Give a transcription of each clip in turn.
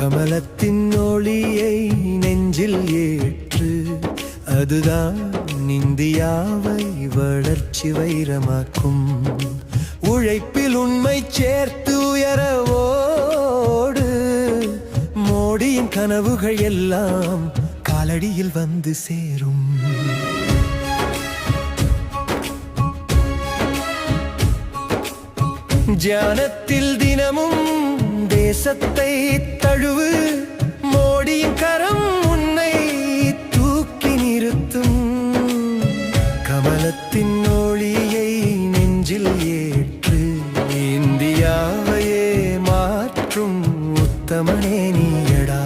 கமலத்தின் ஒளியை நெஞ்சில் ஏற்று, அதுதான் இந்தியாவை வளர்ச்சி வைரமாக்கும். உழைப்பில் உண்மை சேர்த்து உயரவோடு, மோடியின் கனவுகள் எல்லாம் காலடியில் வந்து சேரும். தியானத்தில் தினமும் தேசத்தை தழுவு, மோடியின் கரம் உன்னை தூக்கி நிறுத்தும். கமலத்தின் ஒளியை நெஞ்சில் ஏற்று, இந்தியாவையே மாற்றும் உத்தமனே நீயடா.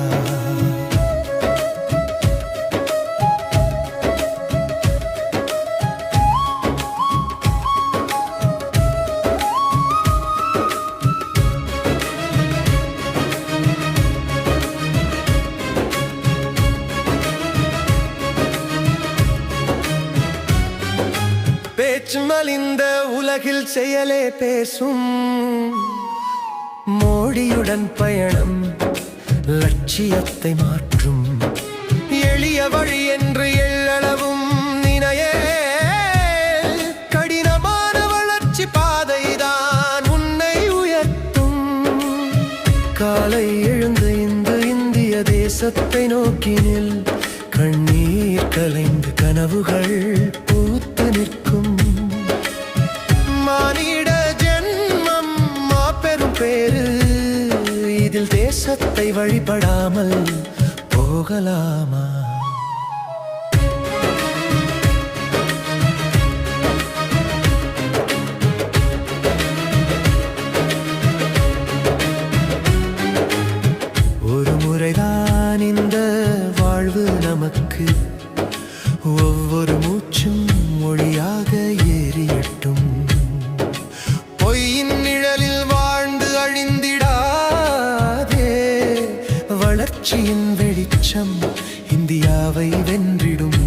பேச்சு மலிந்த உலகில் செயலே பேசும். மோடியுடன் பயணம் லட்சியத்தை மாற்றும். எளிய வழி என்று எள்ளளவும் நினையே, கடினமான வளர்ச்சி பாதைதான் உன்னை உயர்த்தும். காலை எழுந்த இந்த இந்திய தேசத்தை நோக்கினில், கண்ணீர் கலைந்து கனவுகள் பூத்து நிற்கும். மானிட ஜென்மம் மாபெரும் பேரு, இதில் தேசத்தை வழிபடாமல் போகலாமா? ஒரு முறைதான் இந்த வாழ்வு நமக்கு, ஒவ்வொரு மூச்சும் மொழியாக ஏறியட்டும். பொய்யின் நிழலில் வாழ்ந்து அழிந்திடாதே, வளர்ச்சியின் வெளிச்சம் இந்தியாவை வென்றிடும்.